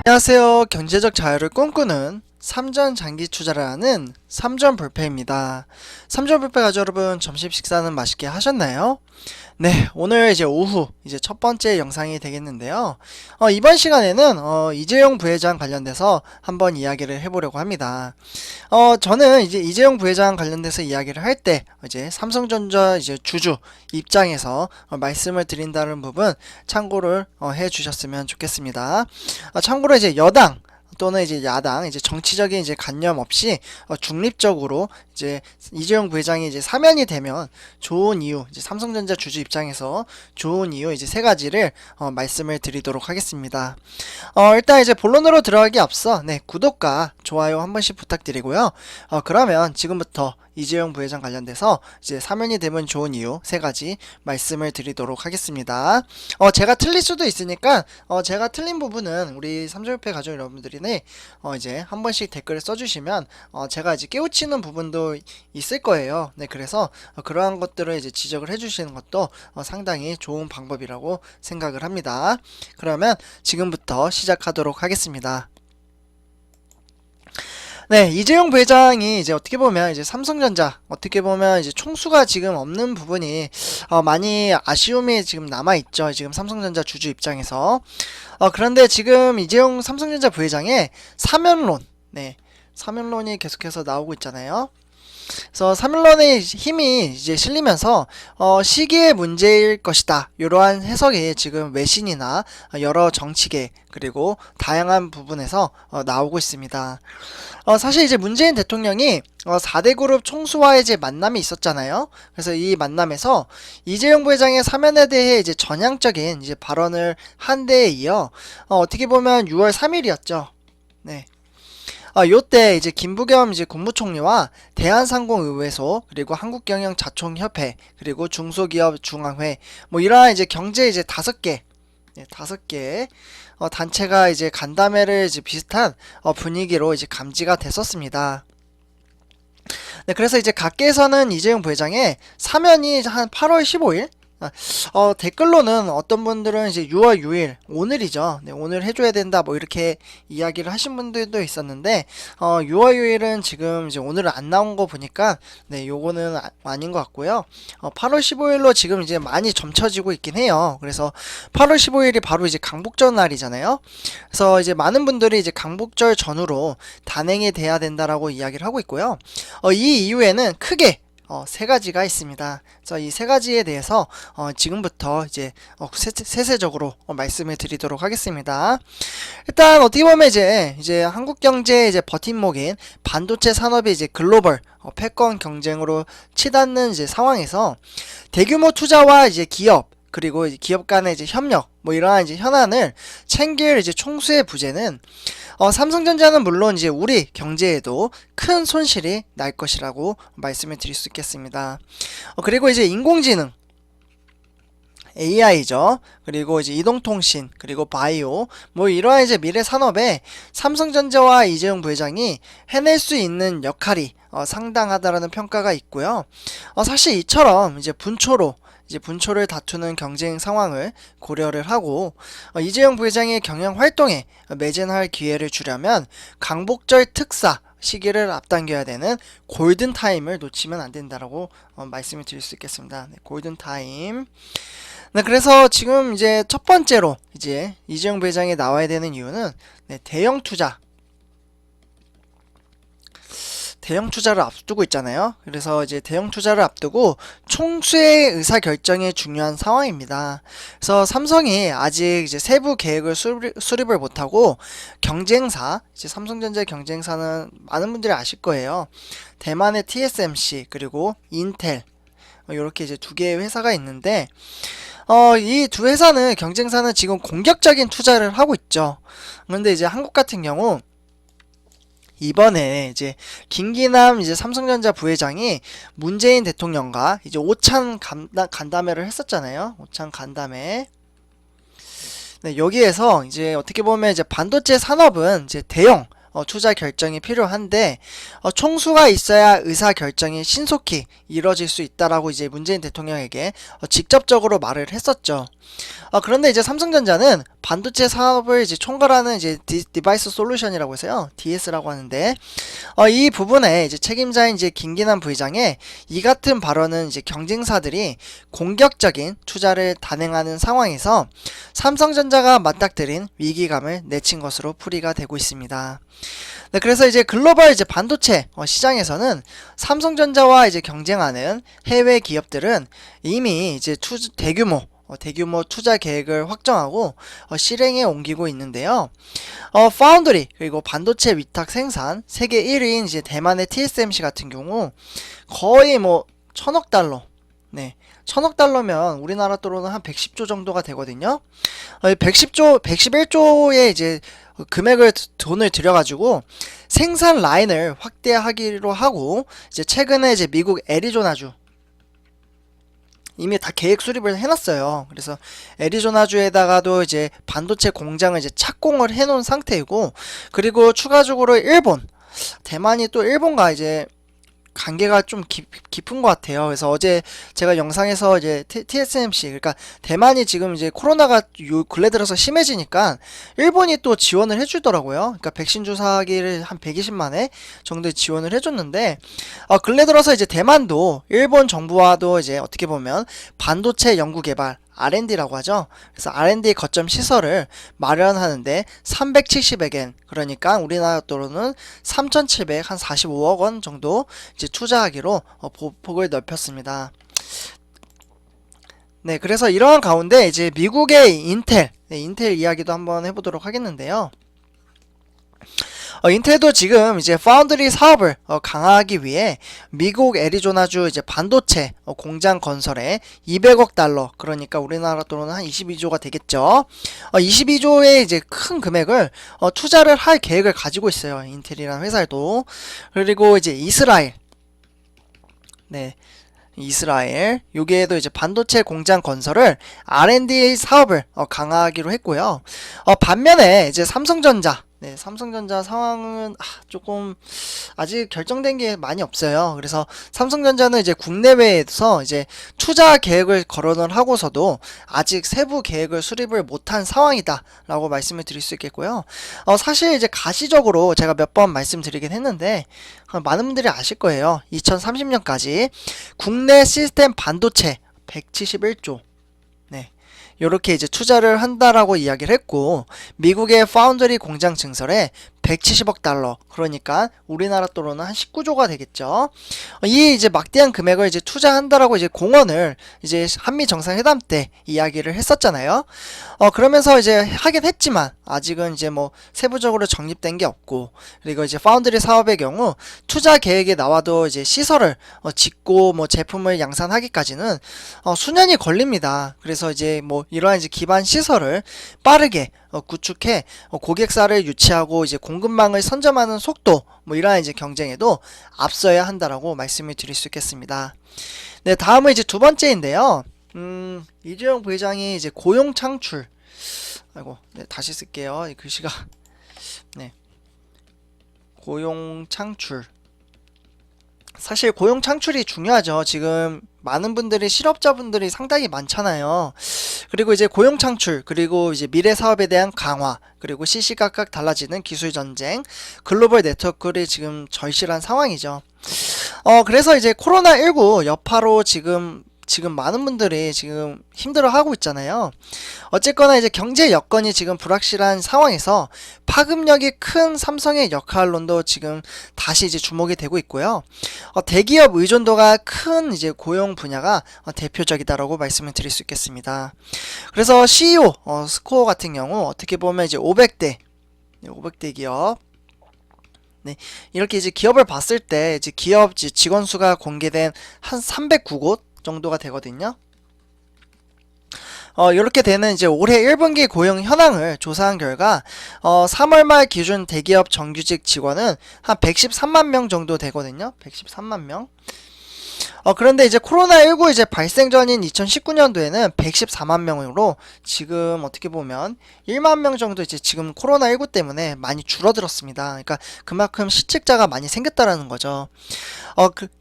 안녕하세요. 경제적 자유를 꿈꾸는 삼전 장기 투자를 하는 삼전 불패입니다. 삼전 불패 가족 여러분, 점심 식사는 맛있게 하셨나요? 네, 오늘 이제 오후 첫 번째 영상이 되겠는데요. 이번 시간에는 이재용 부회장 관련돼서 한번 이야기를 해보려고 합니다. 저는 이재용 부회장 관련돼서 이야기를 할 때 삼성전자 주주 입장에서 말씀을 드린다는 부분 참고를 해 주셨으면 좋겠습니다. 참고로 여당 또는 야당 정치적인 관념 없이 중립적으로 이재용 부회장이 사면이 되면 좋은 이유, 삼성전자 주주 입장에서 좋은 이유 세 가지를 말씀을 드리도록 하겠습니다. 일단 본론으로 들어가기 앞서 구독과 좋아요 한 번씩 부탁드리고요. 그러면 지금부터 이재용 부회장 관련돼서 사면이 되면 좋은 이유 세 가지 말씀을 드리도록 하겠습니다. 제가 틀릴 수도 있으니까 제가 틀린 부분은 우리 삼성협회 가족 여러분들이 한 번씩 댓글을 써주시면 제가 깨우치는 부분도 있을 거예요. 그래서 그러한 것들을 지적을 해주시는 것도 상당히 좋은 방법이라고 생각을 합니다. 그러면 지금부터 시작하도록 하겠습니다. 네, 이재용 부회장이 어떻게 보면 삼성전자 어떻게 보면 총수가 지금 없는 부분이 많이 아쉬움이 지금 남아있죠. 지금 삼성전자 주주 입장에서. 그런데 지금 이재용 삼성전자 부회장의 사면론, 사면론이 계속해서 나오고 있잖아요. 그래서 사면론의 힘이 실리면서 시기의 문제일 것이다, 이러한 해석이 지금 외신이나 여러 정치계 그리고 다양한 부분에서 나오고 있습니다. 사실 문재인 대통령이 4대 그룹 총수와의 만남이 있었잖아요. 그래서 이 만남에서 이재용 부회장의 사면에 대해 전향적인 발언을 한 데에 이어 어떻게 보면 6월 3일이었죠. 네. 요때 김부겸 국무총리와 대한상공의회소 그리고 한국경영자총협회 그리고 중소기업중앙회 이러한 경제 5개 단체가 간담회를 비슷한 분위기로 감지가 됐었습니다. 네, 그래서 각계에서는 이재용 부회장의 사면이 한 8월 15일 댓글로는 어떤 분들은 6월 6일 오늘이죠. 오늘 해줘야 된다 이렇게 이야기를 하신 분들도 있었는데 6월 6일은 지금 오늘은 안 나온 거 보니까 요거는 아닌 것 같고요. 8월 15일로 지금 많이 점쳐지고 있긴 해요. 그래서 8월 15일이 바로 강복절 날이잖아요. 그래서 많은 분들이 강복절 전후로 단행이 돼야 된다라고 이야기를 하고 있고요. 이 이후에는 크게 세 가지가 있습니다. 그래서 이 세 가지에 대해서 지금부터 세세적으로 말씀을 드리도록 하겠습니다. 일단 어떻게 보면 한국 경제의 버팀목인 반도체 산업이 글로벌 패권 경쟁으로 치닫는 상황에서 대규모 투자와 기업 그리고 기업 간의 협력 이러한 현안을 챙길 총수의 부재는 삼성전자는 물론 우리 경제에도 큰 손실이 날 것이라고 말씀을 드릴 수 있겠습니다. 그리고 인공지능 AI죠. 그리고 이동통신, 그리고 바이오, 이러한 미래 산업에 삼성전자와 이재용 부회장이 해낼 수 있는 역할이 상당하다라는 평가가 있고요. 사실 이처럼 분초를 다투는 경쟁 상황을 고려를 하고 이재용 부회장의 경영 활동에 매진할 기회를 주려면 강복절 특사 시기를 앞당겨야 되는 골든타임을 놓치면 안 된다라고 말씀을 드릴 수 있겠습니다. 골든타임. 그래서 지금 첫 번째로 이재용 부회장이 나와야 되는 이유는 대형 투자를 앞두고 있잖아요. 그래서 대형 투자를 앞두고 총수의 의사결정이 중요한 상황입니다. 그래서 삼성이 아직 세부 계획을 수립을 못하고 경쟁사, 삼성전자의 경쟁사는 많은 분들이 아실 거예요. 대만의 TSMC 그리고 인텔 이렇게 두 개의 회사가 있는데 이 두 회사는 경쟁사는 지금 공격적인 투자를 하고 있죠. 그런데 한국 같은 경우 이번에 김기남 삼성전자 부회장이 문재인 대통령과 오찬 간담회를 했었잖아요. 오찬 간담회. 여기에서 어떻게 보면 반도체 산업은 대형 투자 결정이 필요한데 총수가 있어야 의사 결정이 신속히 이뤄질 수 있다라고 이제 문재인 대통령에게 직접적으로 말을 했었죠. 그런데 이제 삼성전자는 반도체 사업을 이제 총괄하는 이제 디바이스 솔루션이라고 해서요, DS라고 하는데, 이 부분에 이제 책임자인 이제 김기남 부회장의 이 같은 발언은 이제 경쟁사들이 공격적인 투자를 단행하는 상황에서 삼성전자가 맞닥뜨린 위기감을 내친 것으로 풀이가 되고 있습니다. 네, 그래서 이제 글로벌 이제 반도체 시장에서는 삼성전자와 이제 경쟁하는 해외 기업들은 이미 이제 대규모 투자 계획을 확정하고 실행에 옮기고 있는데요. 파운드리 그리고 반도체 위탁 생산 세계 1위인 이제 대만의 TSMC 같은 경우 거의 뭐 1000억 달러, 네, 1000억 달러면 우리나라 돈으로는 한 110조 정도가 되거든요. 111조의 이제 돈을 들여가지고 생산 라인을 확대하기로 하고, 이제 최근에 이제 미국 애리조나주 이미 다 계획 수립을 해놨어요. 그래서 애리조나주에다가도 이제 반도체 공장을 이제 착공을 해놓은 상태이고, 그리고 추가적으로 대만이 또 일본과 이제 관계가 좀 깊은 것 같아요. 그래서 어제 제가 영상에서 이제 TSMC, 그러니까 대만이 지금 이제 코로나가 요 근래 들어서 심해지니까 일본이 또 지원을 해주더라고요. 그러니까 백신 주사기를 한 120만 회 정도 지원을 해줬는데, 근래 들어서 이제 대만도 일본 정부와도 이제 어떻게 보면 반도체 연구 개발 R&D라고 하죠. 그래서 R&D 거점 시설을 마련하는데 370억 엔, 그러니까 우리나라 돈으로는 3,745억 원 정도 이제 투자하기로 폭을 넓혔습니다. 네, 그래서 이러한 가운데 이제 미국의 인텔 이야기도 한번 해보도록 하겠는데요. 인텔도 지금 이제 파운드리 사업을 강화하기 위해 미국 애리조나주 이제 반도체 공장 건설에 200억 달러, 그러니까 우리나라 돈으로는 한 22조가 되겠죠. 22조의 이제 큰 금액을 투자를 할 계획을 가지고 있어요. 인텔이라는 회사도. 그리고 이제 이스라엘, 네, 여기에도 이제 반도체 공장 건설을 R&D 사업을 강화하기로 했고요. 반면에 이제 삼성전자 상황은 조금 아직 결정된 게 많이 없어요. 그래서 삼성전자는 이제 국내외에서 이제 투자 계획을 거론을 하고서도 아직 세부 계획을 수립을 못한 상황이다라고 말씀을 드릴 수 있겠고요. 사실 이제 가시적으로 제가 몇 번 말씀드리긴 했는데 많은 분들이 아실 거예요. 2030년까지 국내 시스템 반도체 171조, 요렇게 이제 투자를 한다라고 이야기를 했고, 미국의 파운드리 공장 증설에 170억 달러, 그러니까 우리나라 돈으로는 한 19조가 되겠죠. 이 이제 막대한 금액을 이제 투자한다라고 이제 공언을 이제 한미 정상회담 때 이야기를 했었잖아요. 그러면서 이제 하긴 했지만 아직은 이제 뭐 세부적으로 정립된 게 없고, 그리고 이제 파운드리 사업의 경우 투자 계획에 나와도 이제 시설을 짓고 뭐 제품을 양산하기까지는 수년이 걸립니다. 그래서 이제 뭐 이러한 이제 기반 시설을 빠르게 구축해 고객사를 유치하고 이제 공급망을 선점하는 속도, 뭐 이러한 이제 경쟁에도 앞서야 한다라고 말씀을 드릴 수 있겠습니다. 네, 다음은 이제 두 번째인데요. 이재용 부회장이 이제 고용 창출, 네, 다시 쓸게요. 이 글씨가, 네, 고용 창출. 사실 고용 창출이 중요하죠. 지금 많은 분들이 실업자분들이 상당히 많잖아요. 그리고 이제 고용 창출, 그리고 이제 미래 사업에 대한 강화, 그리고 시시각각 달라지는 기술 전쟁, 글로벌 네트워크를 지금 절실한 상황이죠. 그래서 이제 코로나19 여파로 지금 많은 분들이 지금 힘들어하고 있잖아요. 어쨌거나 이제 경제 여건이 지금 불확실한 상황에서 파급력이 큰 삼성의 역할론도 지금 다시 이제 주목이 되고 있고요. 대기업 의존도가 큰 이제 고용 분야가 대표적이다라고 말씀을 드릴 수 있겠습니다. 그래서 CEO 스코어 같은 경우 어떻게 보면 이제 500대 기업, 네, 이렇게 이제 기업을 봤을 때 이제 기업 직원 수가 공개된 한 309곳 정도가 되거든요. 이렇게 되는 이제 올해 1분기 고용 현황을 조사한 결과 3월 말 기준 대기업 정규직 직원은 한 113만 명 정도 되거든요. 113만 명. 그런데 이제 코로나19 이제 발생 전인 2019년도에는 114만 명으로 지금 어떻게 보면 1만 명 정도 이제 지금 코로나19 때문에 많이 줄어들었습니다. 그러니까 그만큼 실직자가 많이 생겼다라는 거죠.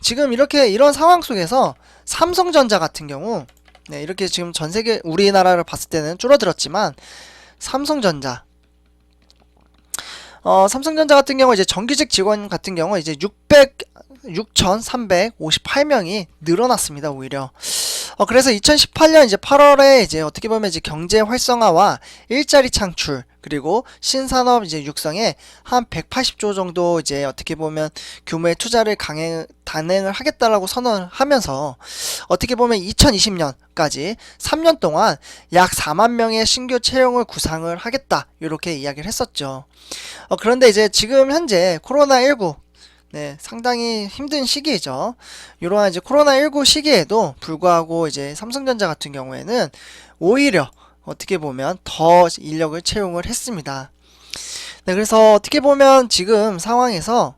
지금 이렇게 이런 상황 속에서 삼성전자 같은 경우 네, 이렇게 지금 전 세계 우리나라를 봤을 때는 줄어들었지만 삼성전자 삼성전자 같은 경우 이제 정규직 직원 같은 경우 이제 6,358명이 늘어났습니다, 오히려. 그래서 2018년 이제 8월에 이제 어떻게 보면 이제 경제 활성화와 일자리 창출 그리고 신산업 이제 육성에 한 180조 정도 이제 어떻게 보면 규모의 투자를 단행을 하겠다라고 선언을 하면서 어떻게 보면 2020년까지 3년 동안 약 4만 명의 신규 채용을 구상을 하겠다 이렇게 이야기를 했었죠. 그런데 이제 지금 현재 코로나19 네, 상당히 힘든 시기이죠. 이러한 이제 코로나19 시기에도 불구하고 이제 삼성전자 같은 경우에는 오히려 어떻게 보면 더 인력을 채용을 했습니다. 네, 그래서 어떻게 보면 지금 상황에서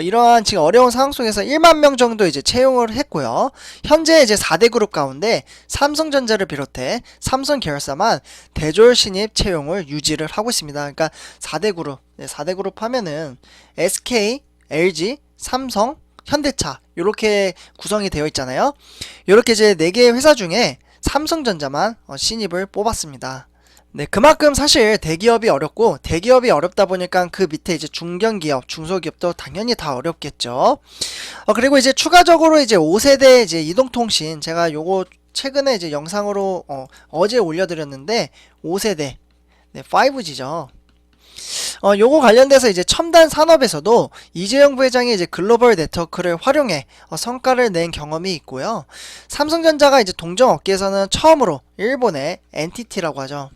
이러한 지금 어려운 상황 속에서 1만 명 정도 이제 채용을 했고요. 현재 이제 4대 그룹 가운데 삼성전자를 비롯해 삼성 계열사만 대졸 신입 채용을 유지를 하고 있습니다. 그러니까 4대 그룹, 네, 4대 그룹 하면은 SK, LG, 삼성, 현대차 이렇게 구성이 되어 있잖아요. 이렇게 이제 4개의 회사 중에 삼성전자만 신입을 뽑았습니다. 네, 그만큼 사실 대기업이 어렵고 대기업이 어렵다 보니까 그 밑에 이제 중견기업, 중소기업도 당연히 다 어렵겠죠. 그리고 이제 추가적으로 이제 5세대 이제 이동통신 제가 요거 최근에 이제 영상으로 어제 올려드렸는데 5세대 네, 5G죠. 요거 관련돼서 이제 첨단 산업에서도 이재용 부회장이 이제 글로벌 네트워크를 활용해 성과를 낸 경험이 있고요. 삼성전자가 이제 동종 업계에서는 처음으로 일본의 NTT라고 하죠.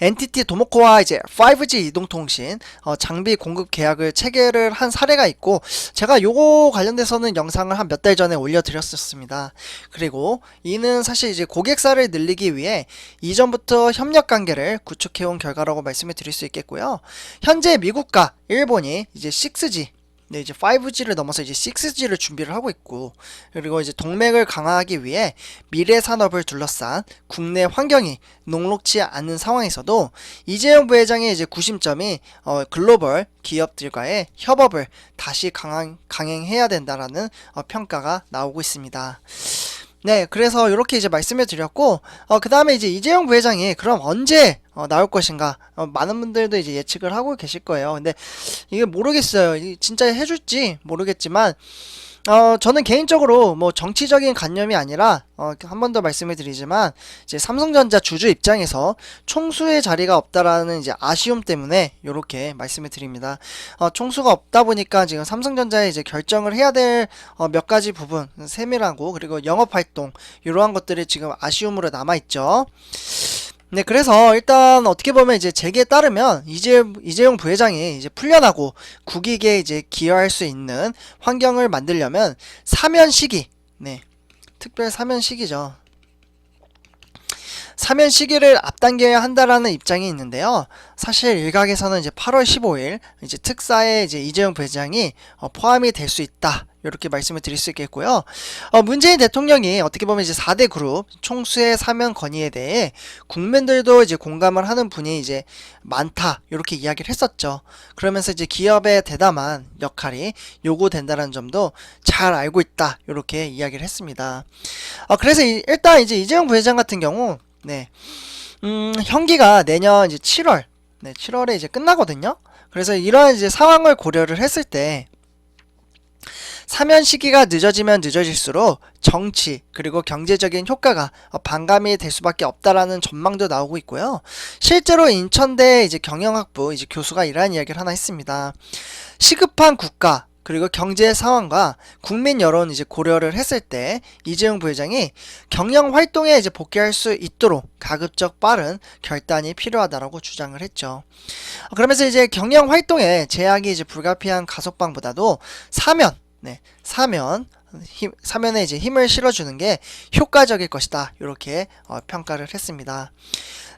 NTT 도모코와 이제 5G 이동통신 장비 공급 계약을 체결을 한 사례가 있고 제가 요거 관련돼서는 영상을 한 몇 달 전에 올려드렸었습니다. 그리고 이는 사실 이제 고객사를 늘리기 위해 이전부터 협력 관계를 구축해온 결과라고 말씀을 드릴 수 있겠고요. 현재 미국과 일본이 이제 6G 네, 이제 5G를 넘어서 이제 6G를 준비를 하고 있고, 그리고 이제 동맹을 강화하기 위해 미래 산업을 둘러싼 국내 환경이 녹록지 않은 상황에서도 이재용 부회장의 이제 구심점이 글로벌 기업들과의 협업을 다시 강행해야 된다라는 평가가 나오고 있습니다. 네, 그래서 이렇게 이제 말씀을 드렸고, 그 다음에 이제 이재용 부회장이 그럼 언제 나올 것인가? 많은 분들도 이제 예측을 하고 계실 거예요. 근데 이게 모르겠어요. 진짜 해줄지 모르겠지만, 저는 개인적으로 뭐 정치적인 관념이 아니라 한 번 더 말씀을 드리지만 이제 삼성전자 주주 입장에서 총수의 자리가 없다라는 이제 아쉬움 때문에 이렇게 말씀을 드립니다. 총수가 없다 보니까 지금 삼성전자에 이제 결정을 해야 될 몇 가지 부분 세밀하고 그리고 영업 활동 이러한 것들이 지금 아쉬움으로 남아 있죠. 네, 그래서 일단 어떻게 보면 이제 제기에 따르면 이재용 부회장이 이제 풀려나고 국익에 이제 기여할 수 있는 환경을 만들려면 사면 시기, 네, 특별 사면 시기죠. 사면 시기를 앞당겨야 한다라는 입장이 있는데요. 사실 일각에서는 이제 8월 15일 이제 특사에 이제 이재용 부회장이 포함이 될 수 있다. 이렇게 말씀을 드릴 수 있겠고요. 문재인 대통령이 어떻게 보면 이제 4대 그룹 총수의 사면 건의에 대해 국민들도 이제 공감을 하는 분이 이제 많다. 이렇게 이야기를 했었죠. 그러면서 이제 기업의 대담한 역할이 요구된다는 점도 잘 알고 있다. 이렇게 이야기를 했습니다. 그래서 일단 이제 이재용 부회장 같은 경우 네. 형기가 내년 이제 7월. 네, 7월에 이제 끝나거든요. 그래서 이러한 이제 상황을 고려를 했을 때 사면 시기가 늦어지면 늦어질수록 정치 그리고 경제적인 효과가 반감이 될 수밖에 없다라는 전망도 나오고 있고요. 실제로 인천대 이제 경영학부 이제 교수가 이러한 이야기를 하나 했습니다. 시급한 국가 그리고 경제 상황과 국민 여론 이제 고려를 했을 때 이재용 부회장이 경영 활동에 이제 복귀할 수 있도록 가급적 빠른 결단이 필요하다라고 주장을 했죠. 그러면서 이제 경영 활동에 제약이 이제 불가피한 가석방보다도 사면에 이제 힘을 실어주는 게 효과적일 것이다. 이렇게 평가를 했습니다.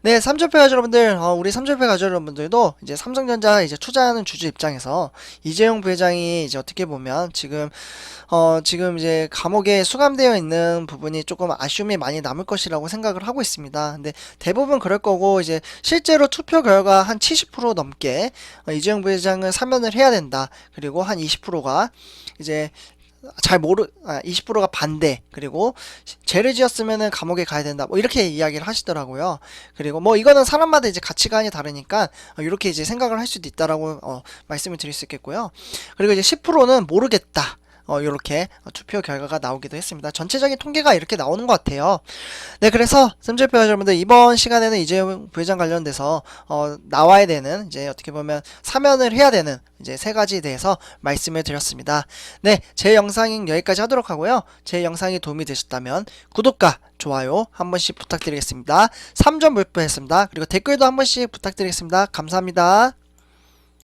네, 삼촌패 가족 여러분들, 우리 삼촌패 가족 여러분들도 이제 삼성전자 이제 투자하는 주주 입장에서 이재용 부회장이 이제 어떻게 보면 지금 이제 감옥에 수감되어 있는 부분이 조금 아쉬움이 많이 남을 것이라고 생각을 하고 있습니다. 근데 대부분 그럴 거고, 이제 실제로 투표 결과 한 70% 넘게 이재용 부회장을 사면을 해야 된다. 그리고 한 20%가 이제 20%가 반대, 그리고 죄를 지었으면은 감옥에 가야 된다, 뭐 이렇게 이야기를 하시더라고요. 그리고 뭐 이거는 사람마다 이제 가치관이 다르니까 이렇게 이제 생각을 할 수도 있다라고 말씀을 드릴 수 있겠고요. 그리고 이제 10%는 모르겠다, 이렇게 투표 결과가 나오기도 했습니다. 전체적인 통계가 이렇게 나오는 것 같아요. 네, 그래서 쌤절표 여러분들, 이번 시간에는 이재용 부회장 관련돼서 나와야 되는, 이제 어떻게 보면 사면을 해야 되는 이제 세 가지에 대해서 말씀을 드렸습니다. 네, 제 영상은 여기까지 하도록 하고요. 제 영상이 도움이 되셨다면 구독과 좋아요 한 번씩 부탁드리겠습니다. 3점 불표했습니다. 그리고 댓글도 한 번씩 부탁드리겠습니다. 감사합니다.